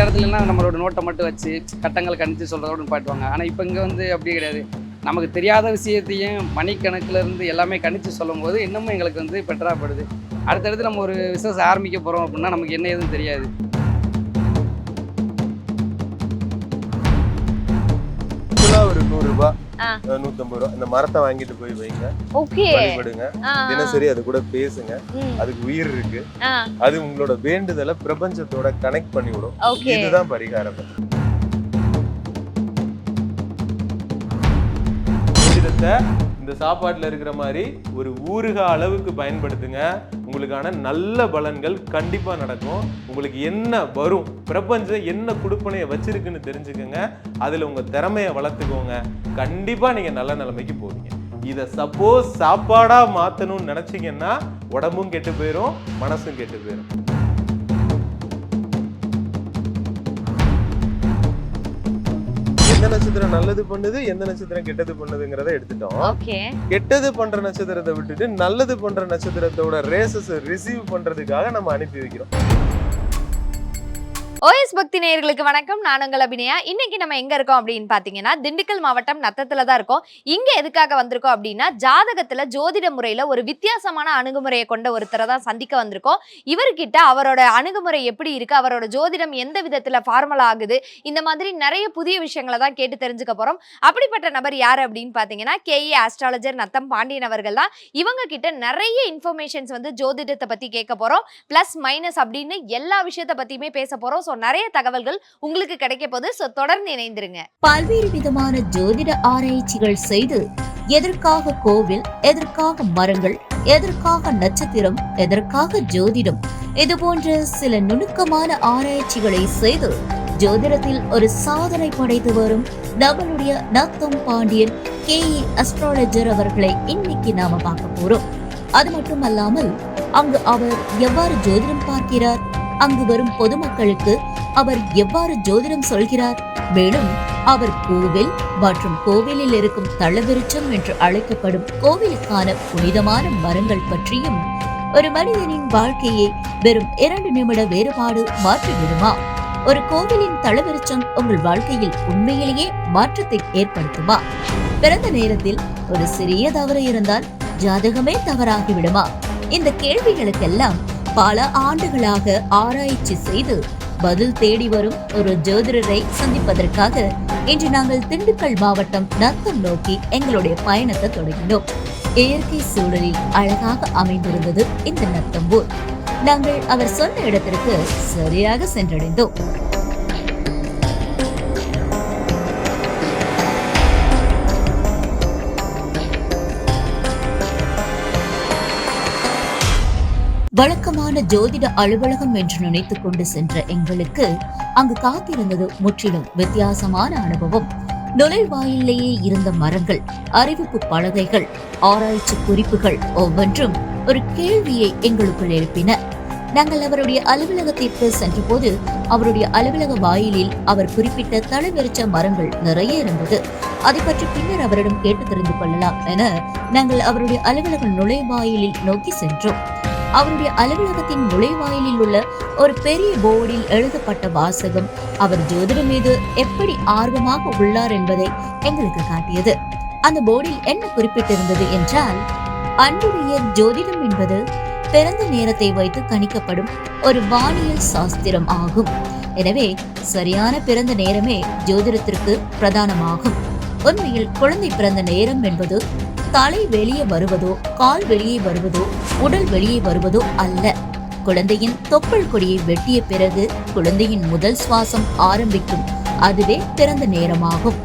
இடத்துலலாம் நம்மளோட நோட்டை மட்டும் வச்சு கட்டங்கள் கணிச்சு சொல்கிறதோடு பாட்டுவாங்க. ஆனால் இப்போ இங்கே வந்து அப்படி கிடையாது. நமக்கு தெரியாத விஷயத்தையும் மணிக்கணக்கில் இருந்து எல்லாமே கணிச்சு சொல்லும் போது இன்னமும் எங்களுக்கு வந்து பெட்டராக படுது. அடுத்தடுத்து நம்ம ஒரு பிஸ்னஸ் ஆரம்பிக்க போகிறோம் அப்படின்னா நமக்கு என்ன எதுவும் தெரியாது. ஒரு 100 ரூபாய் 150 ரூபாய் இந்த மரத்தை வாங்கிட்டு போய் வைங்க, வழிபடுங்க, தினசரி அது கூட பேசுங்க. அதுக்கு உயிர் இருக்கு. அது உங்களோட வேண்டுதலை பிரபஞ்சத்தோட கனெக்ட் பண்ணி விடும். இதுதான் பரிகாரம். இந்த சாப்பாட்டுல இருக்கிற மாதிரி ஒரு ஊறுகாய் அளவுக்கு பயன்படுத்துங்க. உங்களுக்கான நல்ல பலன்கள் கண்டிப்பா நடக்கும். உங்களுக்கு என்ன வரும், பிரபஞ்சம் என்ன குடுப்பனையை வச்சிருக்குன்னு தெரிஞ்சுக்கோங்க. அதுல உங்க திறமையை வளர்த்துக்கோங்க. கண்டிப்பா நீங்க நல்ல நிலைமைக்கு போவீங்க. இதை சப்போஸ் சாப்பாடா மாத்தணும்னு நினைச்சீங்கன்னா உடம்பும் கெட்டு போயிடும், மனசும் கெட்டு போயிடும். எந்த நட்சத்திரம் நல்லது பண்ணுது, எந்த நட்சத்திரம் கெட்டது பண்ணுதுங்கிறத எடுத்துட்டோம். கெட்டது பண்ற நட்சத்திரத்தை விட்டுட்டு நல்லது பண்ற நட்சத்திரத்தோட ரேசஸ் ரிசீவ் பண்றதுக்காக நம்ம அனுப்பி வைக்கிறோம். OS பக்தி நேயர்களுக்கு வணக்கம். நான் உங்கள் அபிநயா. இன்னைக்கு நம்ம எங்க இருக்கோம் அப்படின்னு பாத்தீங்கன்னா திண்டுக்கல் மாவட்டம் நத்தத்துல தான் இருக்கோம். இங்க எதுக்காக வந்திருக்கோம் அப்படின்னா ஜாதகத்துல ஜோதிட முறையில ஒரு வித்தியாசமான அணுகுமுறையை கொண்ட ஒருத்தரை தான் சந்திக்க வந்திருக்கோம். இவர்கிட்ட அவரோட அணுகுமுறை எப்படி இருக்கு, அவரோட ஜோதிடம் எந்த விதத்துல ஃபார்மலா ஆகுது, இந்த மாதிரி நிறைய புதிய விஷயங்களை தான் கேட்டு தெரிஞ்சுக்க போறோம். அப்படிப்பட்ட நபர் யாரு அப்படின்னு பாத்தீங்கன்னா KE ஆஸ்ட்ராலஜர் நத்தம் பாண்டியன் அவர்கள் தான். இவங்க கிட்ட நிறைய இன்ஃபர்மேஷன்ஸ் வந்து ஜோதிடத்தை பத்தி கேட்க போறோம். பிளஸ் மைனஸ் அப்படின்னு எல்லா விஷயத்தை பத்தியுமே பேச போறோம். நிறைய தகவல்கள் உங்களுக்கு கிடைக்க போது. தொடர்ந்து இணைந்திருங்க. பல்வேறு விதமான ஜோதிட ஆராய்ச்சிகள் செய்து எதற்காக கோவில், எதற்காக மரங்கள், எதற்காக நட்சத்திரம், எதற்காக ஜோதிடம், இது போன்ற சில நுணுக்கமான ஆராய்ச்சிகளை செய்து ஜோதிடத்தில் ஒரு சாதனை படைத்து வரும் நம்மளுடைய நத்தம் பாண்டியன் KE அஸ்ட்ராலஜர் அவர்களை இன்னைக்கு நாம பார்க்க போறோம். அது மட்டும் அல்லாமல் அங்கு அவர் எவ்வாறு ஜோதிடம் பார்க்கிறார், அங்கு வரும் பொதுமக்களுக்கு அவர் எவ்வாறு ஜோதிடம் சொல்கிறார், மேலும் அவர் கோவில் மற்றும் கோவிலில் இருக்கும் தளவிருச்சம் என்று அழைக்கப்படும் கோவிலுக்கான புனிதமான மரங்கள் பற்றியும், ஒரு மனிதனின் வாழ்க்கையை வெறும் 2 நிமிட வேறுபாடு மாற்றிவிடுமா, ஒரு கோவிலின் தளவிருச்சம் உங்கள் வாழ்க்கையில் உண்மையிலேயே மாற்றத்தை ஏற்படுத்துமா, பிறந்த நேரத்தில் ஒரு சிறிய தவறு இருந்தால் ஜாதகமே தவறாகிவிடுமா, இந்த கேள்விகளுக்கெல்லாம் பல ஆண்டுகளாக ஆராய்ச்சி செய்து பதில் தேடி வரும் ஒரு ஜோதிடரை சந்திப்பதற்காக இன்று நாங்கள் திண்டுக்கல் மாவட்டம் நத்தம் நோக்கி எங்களுடைய பயணத்தை தொடங்கினோம். இயற்கை சூழலில் அழகாக அமைந்திருந்தது இந்த நத்தம் ஊர். நாங்கள் அவர் சொன்ன இடத்திற்கு சரியாக சென்றடைந்தோம். வழக்கமான ஜோதிட அலுவலகம் என்று நினைத்துக் கொண்டு சென்ற எங்களுக்கு அங்கு காத்திருந்தது முற்றிலும் வித்தியாசமான அனுபவம். நுழைவாயிலேயே இருந்த மரங்கள், அறிவிப்பு பலகைகள், ஆராய்ச்சி குறிப்புகள் ஒவ்வொன்றும் ஒரு கேள்வியை எங்களுக்குள் எழுப்பின. நாங்கள் அவருடைய அலுவலகத்திற்கு சென்ற போது அவருடைய அலுவலக வாயிலில் அவர் குறிப்பிட்ட தளவிருச்ச மரங்கள் நிறைய இருந்தது. அதை பற்றி பின்னர் அவரிடம் கேட்டு தெரிந்து கொள்ளலாம் என நாங்கள் அவருடைய அலுவலக நுழைவாயிலில் நோக்கி சென்றோம். அவருடைய அலுவலகத்தின் நுழைவாயிலில் உள்ள ஒரு பெரிய போர்டில் எழுதப்பட்ட வாசகம் அவர் ஜோதிடம் மீது எப்படி ஆர்வமாக உள்ளார் என்பதை எங்களுக்கு காட்டியது. அந்த போர்டில் என்ன குறிப்பிட்டிருந்தது என்றால், அன்புடைய ஜோதிடம் என்பது பிறந்த நேரத்தை வைத்து கணிக்கப்படும் ஒரு வானியல் சாஸ்திரம் ஆகும். எனவே சரியான பிறந்த நேரமே ஜோதிடத்திற்கு பிரதானமாகும். உண்மையில் குழந்தை பிறந்த நேரம் என்பது தலை வெளியே வருவதோ, கால் வெளியே வருவதோ, உடல் வெளியே வருவதோ அல்ல. குழந்தையின் தொப்புள் கொடியை வெட்டிய பிறகு குழந்தையின் முதல் சுவாசம் ஆரம்பிக்கும். அதுவே பிறந்த நேரமாகும்.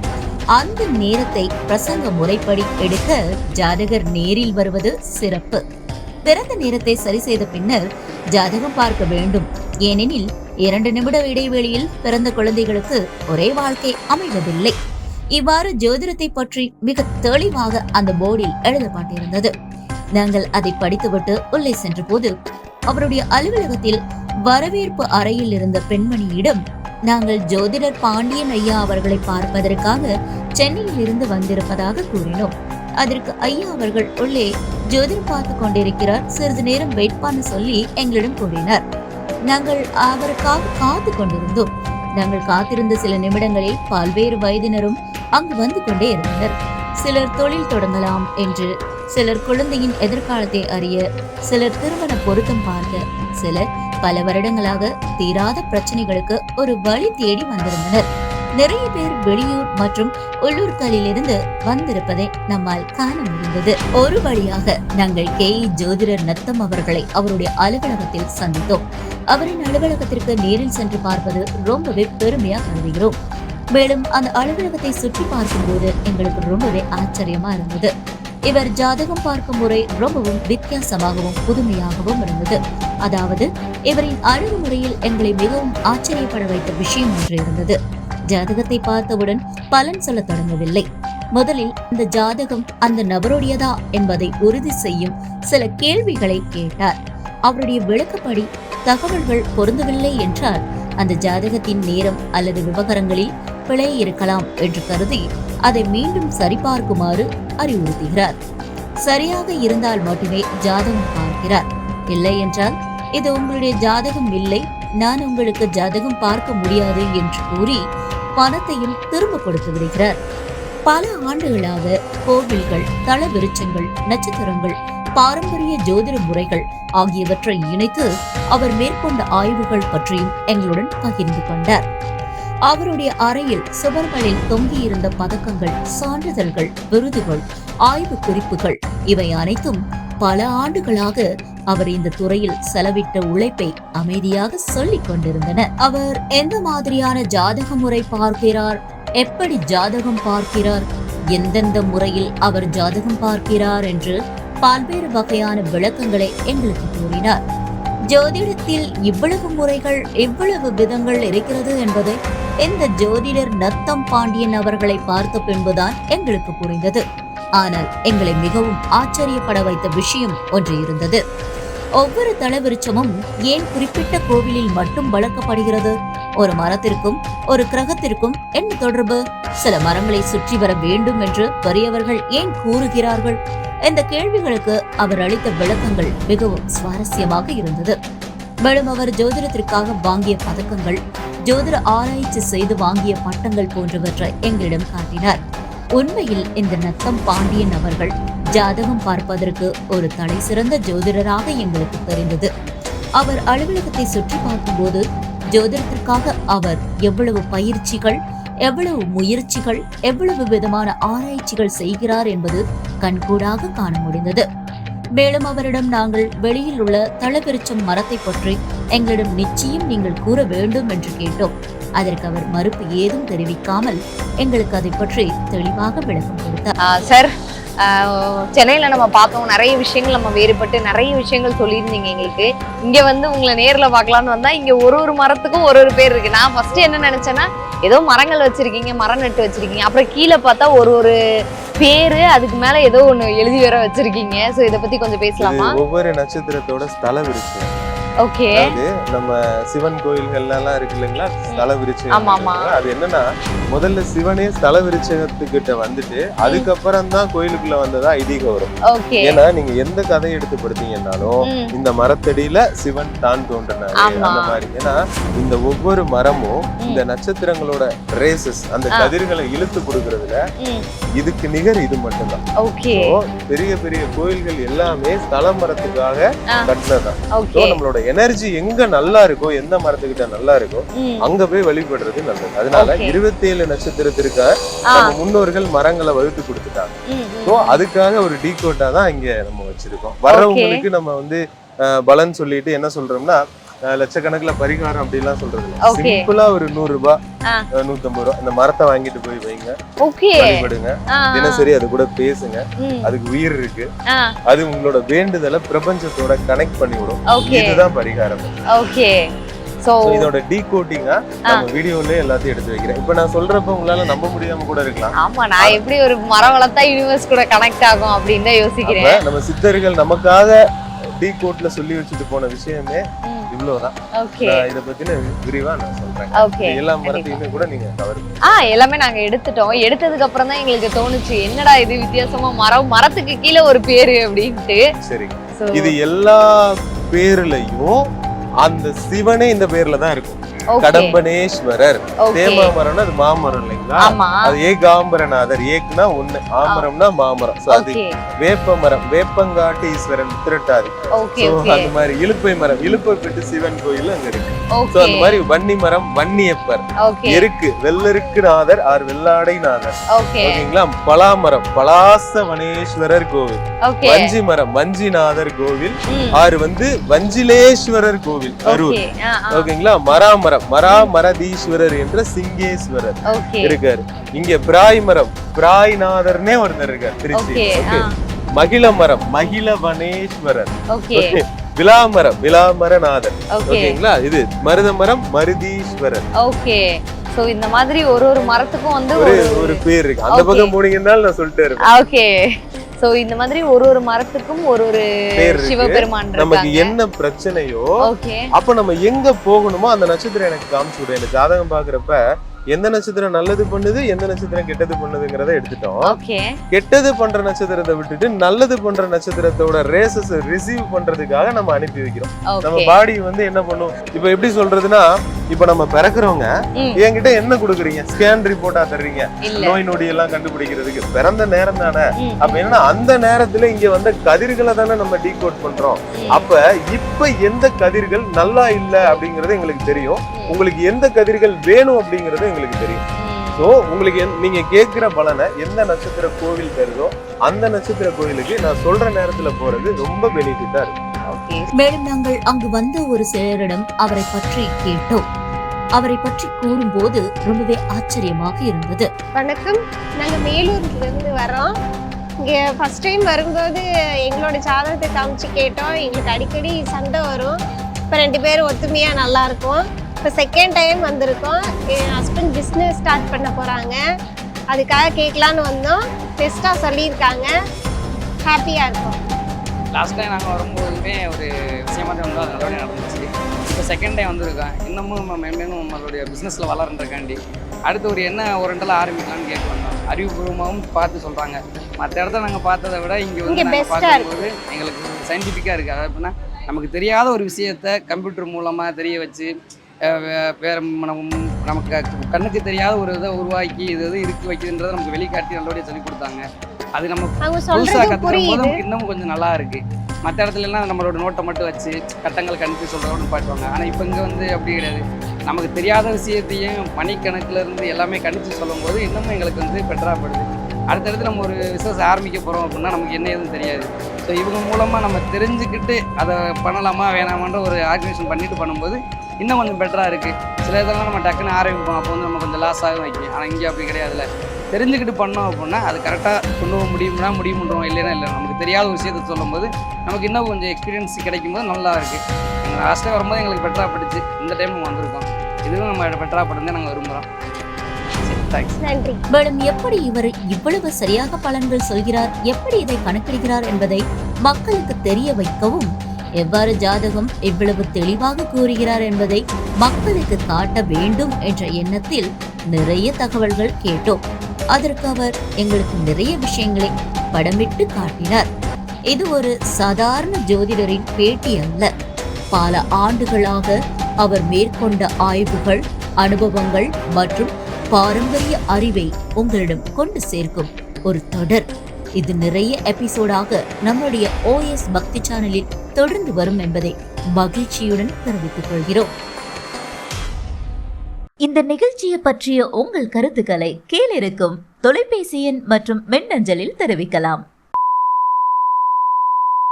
அந்த நேரத்தை பிரசங்க முறைப்படி எடுக்க ஜாதகர் நேரில் வருவது சிறப்பு. பிறந்த நேரத்தை சரி செய்த பின்னர் ஜாதகம் பார்க்க வேண்டும். ஏனெனில் 2 நிமிட இடைவெளியில் பிறந்த குழந்தைகளுக்கு ஒரே வாழ்க்கை அமைவதில்லை. இவ்வாறு ஜோதிடத்தை பற்றி மிக தெளிவாக அந்த போர்டில் எழுதப்பட்டிருந்தது. நாங்கள் அதை படித்துவிட்டு உள்ளே சென்ற போது அவருடைய அலுவலகத்தில் வரவேற்பு அறையில் இருந்த பெண்மணியிடம் நாங்கள் ஜோதிடர் பாண்டியன் ஐயா அவர்களை பார்ப்பதற்காக சென்னையில் இருந்து வந்திருப்பதாக கூறினோம். அதற்கு ஐயா அவர்கள் உள்ளே ஜோதிடம் பார்த்து கொண்டிருக்கிறார், சிறிது நேரம் வெயிட் பண்ண சொல்லி எங்களிடம் கூறினார். நாங்கள் அவருக்காக காத்து கொண்டிருந்தோம். நாங்கள் காத்திருந்த சில நிமிடங்களில் பல்வேறு வயதினரும் அங்கு வந்து கொண்டே இருந்தனர். சிலர் தொழில் தொடங்கலாம் என்று, சிலர் குழந்தையின் எதிர்காலத்தை அறிய, சிலர் திருமண பொருத்தம் பார்க்க, சிலர் பல வருடங்களாக தீராத பிரச்சனைகளுக்கு ஒரு வழி தேடி வந்திருந்தனர். நிறைய பேர் வெளியூர் மற்றும் உள்ளூர்களிலிருந்து வந்திருப்பதை நம்மால் காண முடிந்தது. ஒரு வழியாக நாங்கள் KE ஜோதிடர் நத்தம் அவர்களை அவருடைய அலுவலகத்தில் சந்தித்தோம். அவரின் அலுவலகத்திற்கு நேரில் சென்று பார்ப்பது ரொம்பவே பெருமையா கருதுகிறோம். மேலும் அந்த அலுவலகத்தை சுற்றி பார்க்கும்போது எங்களுக்கு ரொம்பவே ஆச்சரியமா இருந்தது. இவர் ஜாதகம் பார்க்கும் முறை ரொம்பவும் வித்தியாசமாகவும் புதுமையாகவும் இருந்தது. அதாவது இவரின் அணுகுமுறையில் எங்களை மிகவும் ஆச்சரியப்பட வைத்த விஷயம் ஒன்று இருந்தது. ஜாதகத்தை பார்த்தவுடன் பலன் சொல்ல தொடங்கவில்லை. முதலில் இந்த ஜாதகம் அந்த நபருடையதா என்பதை உறுதி செய்யும் சில கேள்விகளை கேட்டார். அவருடைய விளக்கப்படி தகவல்கள் பொருந்தவில்லை என்றால் அந்த ஜாதகத்தின் நேரம் அல்லது விவகாரங்களில் பிழை இருக்கலாம் என்று கருதி அதை மீண்டும் சரிபார்க்குமாறு அறிவுறுத்துகிறார். சரியாக இருந்தால் மட்டுமே ஜாதகம் பார்க்கிறார். இல்லை என்றால் இது உங்களுடைய ஜாதகம் இல்லை, நான் உங்களுக்கு ஜாதகம் பார்க்க முடியாது என்று கூறி பணத்தையும் திரும்ப கொடுத்து விடுகிறார். பல ஆண்டுகளாக கோவில்கள், தல விருட்சங்கள், நட்சத்திரங்கள், பாரம்பரிய ஜோதிட முறைகள் ஆகியவற்றை இணைத்து அவர் மேற்கொண்ட ஆய்வுகள் பற்றியும் எங்களுடன் பகிர்ந்து கொண்டார். அவருடைய அறையில் சுவர்களில் தொங்கியிருந்த பதக்கங்கள், சான்றிதழ்கள், விருதுகள், ஆய்வு குறிப்புகள் இவை அனைத்தும் பல ஆண்டுகளாக அவர் இந்த துறையில் செலவிட்ட உழைப்பை அமைதியாக சொல்லிக் கொண்டிருந்தன. அவர் எந்த மாதிரியான ஜாதக முறை பார்க்கிறார், எப்படி ஜாதகம் பார்க்கிறார், எந்தெந்த முறையில் அவர் ஜாதகம் பார்க்கிறார் என்று பல்வேறு வகையான விளக்கங்களை எங்களுக்கு கூறினார். ஜோதிடத்தில் இவ்வளவு முறைகள், இவ்வளவு விதங்கள் இருக்கிறது என்பதை இந்த ஜோதிடர் நத்தம் பாண்டியன் அவர்களை பார்த்த பின்புதான் எங்களுக்கு புரிந்தது. ஆனால் எங்களை மிகவும் ஆச்சரியப்பட வைத்த விஷயம் ஒன்று இருந்தது. ஒவ்வொரு தலவிருட்சமும் ஏன் குறிப்பிட்ட கோவிலில் மட்டும் வளர்க்கப்படுகிறது? ஒரு மரத்திற்கும் ஒரு கிரகத்திற்கும் என்ன தொடர்பு? சில மரங்களை சுற்றி வர வேண்டும் என்று பெரியவர்கள் ஏன் கூறுகிறார்கள்? இந்த கேள்விகளுக்கு அவர் அளித்த விளக்கங்கள் மிகவும் சுவாரஸ்யமாக இருந்தது. மேலும் அவர் ஜோதிடத்திற்காக வாங்கிய பதக்கங்கள், ஜோதிட ஆராய்ச்சி செய்து வாங்கிய பட்டங்கள் போன்றவற்றை எங்களிடம் காட்டினார். உண்மையில் இந்த நத்தம் பாண்டியன் அவர்கள் ஜாதகம் பார்ப்பதற்கு ஒரு தலை சிறந்த ஜோதிடராக எங்களுக்கு தெரிந்தது. அவர் அலுவலகத்தை சுற்றி பார்க்கும்போது ஜோதிடத்திற்காக அவர் எவ்வளவு பயிற்சிகள், எவ்வளவு முயற்சிகள், எவ்வளவு விதமான ஆராய்ச்சிகள் செய்கிறார் என்பது கண்கூடாக காண முடிந்தது. மேலும் அவரிடம் நாங்கள் வெளியில் உள்ள தலவிருட்சம் மரத்தை பற்றி எங்களிடம் நிச்சயம் நீங்கள் கூற வேண்டும் என்று கேட்டோம். அதற்கு அவர் மறுப்பு ஏதும் தெரிவிக்காமல் எங்களுக்கு அதை பற்றி தெளிவாக விளக்கம் கொடுத்தார். சார், சென்னையில நம்ம பார்த்தோம் நிறைய விஷயங்கள், நம்ம வேறுபட்டு நிறைய விஷயங்கள் சொல்லியிருந்தீங்க எங்களுக்கு. இங்க வந்து உங்களை நேர்ல பார்க்கலான்னு வந்தா இங்க ஒரு மரத்துக்கும் ஒரு பேர் இருக்கு. நான் ஃபர்ஸ்ட் என்ன நினைச்சேன்னா ஏதோ மரங்கள் வச்சிருக்கீங்க, மரம் நட்டு வச்சிருக்கீங்க, அப்புறம் கீழே பார்த்தா ஒரு பேரு, அதுக்கு மேல ஏதோ ஒண்ணு எழுதி வேற வச்சிருக்கீங்க. சோ இத பத்தி கொஞ்சம் பேசலாமா? ஒவ்வொரு நட்சத்திரத்தோட ஸ்தல விருட்சம். ஓகே. நம்ம சிவன் கோயில்கள்ல எல்லாம் இருக்கு இல்லைங்களா, ஸ்தல விருட்சம். ஆமாமா. அது என்னன்னா முதல்ல சிவனே ஸ்தல விருட்சத்துக்கிட்ட வந்துட்டு அதுக்கப்புறம் தான் கோயிலுக்குள்ள வந்ததா ஐதீகம் வரும். ஏன்னா நீங்க எந்த கதையை எடுத்து படுத்தீங்கன்னாலும் இந்த மரத்தடியில சிவன் தான் தோன்றினாரு அந்த மாதிரி. ஏன்னா இந்த ஒவ்வொரு மரமும் இந்த நட்சத்திரங்களோட ரேசஸ், அந்த கதிர்களை இழுத்து கொடுக்கறதுல இதுக்கு நிகர் இது மட்டும்தான். பெரிய பெரிய கோயில்கள் எல்லாமே ஸ்தல மரத்துக்காக கட்டினதான். நம்மளோட எனர்ஜி எங்க நல்லா இருக்கோ, எந்த மரத்துக்கிட்ட நல்லா இருக்கோ அங்க போய் வழிபடுறது நல்லது. அதனால 27 நட்சத்திரத்திற்கு நம்ம முன்னோர்கள் மரங்களை வகுத்து கொடுத்துட்டாங்க. அதுக்காக ஒரு டீகோட்டா தான் இங்க நம்ம வச்சிருக்கோம். வர்றவங்களுக்கு நம்ம வந்து பலன் சொல்லிட்டு என்ன சொல்றோம்னா லட்சக்கணக்குல பரிகாரம் அப்படிலாம் சொல்றது சிம்பிளா ஒரு 100 ரூபாய் 150 ரூபாய் இந்த மரத்தை வாங்கிட்டு போய் வைங்க, வழிபடுங்க, தினசரி அது கூட பேசுங்க. அதுக்கு உயிர் இருக்கு, அது உங்களோட வேண்டுதலை பிரபஞ்சத்தோட கனெக்ட் பண்ணி விடும். இதுதான் பரிகாரம். இதோட டீகோட்டிங்கா நம்ம வீடியோல எல்லாத்தையும் எடுத்து வைக்கிறேன். இப்ப நான் சொல்றப்ப உங்களால நம்ப முடியாம கூட இருக்கலாம். ஆமா, நான் எப்படி ஒரு மரம் வளர்த்தா யூனிவர்ஸ் கூட கனெக்ட் ஆகும் அப்படின்னு யோசிக்கிறேன். நம்ம சித்தர்கள் நமக்காக டீகோட்ல சொல்லி வச்சுட்டு போன விஷயமே இவ்வளவுதான். இத பத்தின விரிவா நான் சொல்றேன். எல்லா மரத்தையுமே கூட நீங்க கவர் எல்லாமே நாங்க எடுத்துட்டோம். எடுத்ததுக்கு அப்புறம் தான் எங்களுக்கு தோணுச்சு என்னடா இது வித்தியாசமா மரத்துக்கு கீழே ஒரு பேரு அப்படின்ட்டு. சரி, இது எல்லா பேர்லயும் அந்த சிவனே இந்த பேர்ல தான் இருக்கும். Okay. கடம்பனேஸ்வரர். Okay. தேமாமரம்னா அது மாமரம் இல்லைங்களா? ஆமா. அது ஏகாம்பரநாதர். ஏக்னா ஒண்ணு, ஆமரம்னா மாமரம். சோ அது Okay. வேப்பமரம், வேப்பங்காட்டு ஈஸ்வரன் திருட்டாதி. Okay, so okay. அந்த மாதிரி இலுப்பை மரம், இலுப்பை பெட்டு சிவன் கோயில் அங்க இருக்கு. So Okay. அந்த மாதிரி வன்னி மரம், வன்னியப்பர். Okay. எருக்கு, வெள்ளருக்கு நாதர் ஆர் வெள்ளாடை நாதர். Okay. ஓகேங்களா? பலாமரம், பலாச வனேஸ்வரர் கோவில். Okay. வஞ்சி மரம், வஞ்சிநாதர் கோவில். ம். ஆறு வந்து வஞ்சிலேஸ்வரர் கோவில் அரூர். Okay. ஓகேங்களா? மராமரம், மராமரதீஸ்வரர் என்ற சிங்கேஸ்வரர் Okay. இருக்காரு. இங்க பிராய் மரம், பிராய்நாதர்னே ஒருத்தர் இருக்காரு திருச்சி. Okay. ஓகே. மகிழ மரம், மகிழவனேஸ்வரர். Okay. ஓகே. விலாமரம், விலாமரநாதர். Okay. ஓகேங்களா? இது மருத மரம், மருதீஸ்வரர். Okay. சோ இந்த மாதிரி ஒரு மரத்துக்கும் வந்து ஒரு பேர் இருக்கு. அந்த பக்கம் போனீங்கன்னா நான் சொல்லிட்டே இருப்பேன். ஓகே. சோ இந்த மாதிரி ஒரு மரத்துக்கும் ஒரு பேர் இருக்கு. சிவபெருமான் இருக்காங்க. நமக்கு என்ன பிரச்சனையோ ஓகே. அப்ப நம்ம எங்க போகணுமோ அந்த நட்சத்திரம் எனக்கு காமிச்சு விடு. எனக்கு ஜாதகம் பாக்குறப்ப எந்த நட்சத்திரம் நல்லது பண்ணுது, எந்த நட்சத்திரம் கெட்டது பண்ணுதுங்கிறத எடுத்துட்டோம். ஓகே. கெட்டது பண்ற நட்சத்திரத்தை விட்டுட்டு நல்லது பண்ற நட்சத்திரத்தோட ரேசஸ் ரிசீவ் பண்றதுக்காக நம்ம அனுப்பி வைக்கிறோம். நம்ம ஓகே. பாடி வந்து என்ன பண்ணும், இப்ப எப்படி சொல்றதுன்னா, இப்ப நம்ம பிறக்கிறவங்க ம். என்கிட்ட என்ன கொடுக்குறீங்க, ஸ்கேன் ரிப்போர்ட்டா தர்றீங்க, இல்ல. நோய் நொடி எல்லாம் கண்டுபிடிக்கிறதுக்கு பிறந்த நேரம் தானே. ம். அப்ப என்னன்னா அந்த நேரத்துல இங்க வந்த கதிர்களை தானே நம்ம டீகோட் பண்றோம். ம். அப்ப இப்ப எந்த கதிர்கள் நல்லா இல்ல அப்படிங்கறது எங்களுக்கு தெரியும். ம். உங்களுக்கு எந்த கதிர்கள் வேணும் அப்படிங்கறது எங்களுக்கு தெரியும். சோ உங்களுக்கு நீங்க கேட்கிற பலனை எந்த நட்சத்திர கோவில் தருதோ அந்த நட்சத்திர கோவிலுக்கு நான் சொல்ற நேரத்துல போறது ரொம்ப பெனிஃபிட்டா இருக்கு. ஓகே. மேலும் நாங்கள் அங்கு வந்த ஒரு சிலரிடம் அவரை பற்றி கேட்டோம். அவரை பற்றி கூறும்போது ரொம்பவே ஆச்சரியமாக இருந்தது. வணக்கம், நாங்கள் மேலூர்ல இருந்து வரோம். இங்கே ஃபர்ஸ்ட் டைம் வரும்போது எங்களோட ஜாதகத்தை காமிச்சு கேட்டோம். எங்களுக்கு அடிக்கடி சண்டை வரும். இப்போ 2 பேரும் ஒத்துமையாக நல்லா இருக்கும். இப்போ செகண்ட் டைம் வந்திருக்கோம். என் ஹஸ்பண்ட் பிஸ்னஸ் ஸ்டார்ட் பண்ண போகிறாங்க. அதுக்காக கேட்கலான்னு வந்தோம். பெஸ்ட்டாக சொல்லியிருக்காங்க. ஹாப்பியாக இருக்கும். லாஸ்ட் டைம் நாங்கள் வரும்போதுமே ஒரு விஷயமா தான் வந்து அது நல்லபடியாக நடந்துச்சு. இப்போ செகண்ட் டைம் வந்திருக்கோம். இன்னமும் நம்ம மென்மேலும் நம்மளுடைய பிஸ்னஸில் வளர்றதுக்காண்டி அடுத்து ஒரு என்ன ஒரு ரெண்டெல்லாம் ஆரம்பிக்கலாம்னு கேட்க வந்தோம். அறிவுபூர்வமாகவும் பார்த்து சொல்கிறாங்க. மற்ற இடத்த நாங்கள் பார்த்ததை விட இங்கே வந்து நாங்கள் பார்க்கும்போது எங்களுக்கு சயின்டிஃபிக்காக இருக்குது. அதாவது எப்படின்னா நமக்கு தெரியாத ஒரு விஷயத்தை கம்ப்யூட்டர் மூலமாக தெரிய வச்சு வேறு நமக்கு கண்ணுக்கு தெரியாத ஒரு இதை உருவாக்கி இது இருக்கு வைக்குதுன்றதை நமக்கு வெளிக்காட்டி நல்லபடியாக சொல்லி கொடுத்தாங்க. அது நம்ம புதுசாக கற்றுக்கும் போது நமக்கு இன்னும் கொஞ்சம் நல்லா இருக்குது. மற்ற இடத்துலலாம் நம்மளோட நோட்டை மட்டும் வச்சு கட்டங்கள் கணித்து சொல்கிறோன்னு பாட்டுவாங்க. ஆனால் இப்போ இங்கே வந்து அப்படி கிடையாது. நமக்கு தெரியாத விஷயத்தையும் மணிக்கணக்கில் இருந்து எல்லாமே கணித்து சொல்லும்போது இன்னமும் எங்களுக்கு வந்து பெட்டராகப்படுது. அடுத்தடுத்து நம்ம ஒரு பிஸ்னஸ் ஆரம்பிக்க போகிறோம் அப்படின்னா நமக்கு என்ன ஏதுன்னு தெரியாது. ஸோ இவங்க மூலமாக நம்ம தெரிஞ்சுக்கிட்டு அதை பண்ணலாமா வேணாமான்ற ஒரு ஆர்கனைசேஷன் பண்ணிட்டு பண்ணும்போது இன்னும் கொஞ்சம் பெட்டராக இருக்குது. சில இதெல்லாம் நம்ம டக்குன்னு ஆரம்பிப்போம், அப்போ வந்து நம்ம கொஞ்சம் லாஸ் ஆகும் வைக்கும். ஆனால் இங்கே அப்படி கிடையாதுல்ல. தெரிஞ்சுக்கிட்டு பண்ணோம் அப்படின்னா அது கரெக்டாக கொண்டு போக முடியும்ன்றோம், இல்லைன்னா இல்லை. நமக்கு தெரியாத ஒரு விஷயத்தை சொல்லும்போது நமக்கு இன்னும் கொஞ்சம் எக்ஸ்பீரியன்ஸ் கிடைக்கும்போது நல்லா இருக்குது. எங்கள் லாஸ்ட்டாக வரும்போது எங்களுக்கு பெட்டராக பட்டுச்சு. இந்த டைம் நம்ம வந்திருக்கோம். இதுவும் நம்ம பெட்டராக படுறதே நாங்கள் விரும்புகிறோம். நன்றி. மேலும் எப்படி இவர் இவ்வளவு சரியாக பலன்கள் சொல்கிறார், எப்படி இதை கணக்கிடுகிறார் என்பதை மக்களுக்கு தெரிய வைக்கவும், எவ்வாறு ஜாதகம் இவ்வளவு தெளிவாக கூறுகிறார் என்பதை மக்களுக்கு காட்ட வேண்டும் என்ற எண்ணத்தில் நிறைய தகவல்கள் கேட்டோம். அதற்கு அவர் எங்களுக்கு நிறைய விஷயங்களை படமிட்டு காட்டினார். இது ஒரு சாதாரண ஜோதிடரின் பேட்டி அல்ல. பல ஆண்டுகளாக அவர் மேற்கொண்ட ஆய்வுகள், அனுபவங்கள் மற்றும் பாரம்பரிய அறிவை உங்களிடம் கொண்டு சேர்க்கும் ஒரு தொடர். இது நிறைய எபிசோடாக நம்முடைய OS பக்தி சேனலில் தொடர்ந்து வரும் என்பதை மகிழ்ச்சியுடன் தெரிவித்துக் கொள்கிறோம். இந்த நிகழ்ச்சியை பற்றிய உங்கள் கருத்துக்களை கீழிருக்கும் தொலைபேசி எண் மற்றும் மின்னஞ்சலில் தெரிவிக்கலாம்.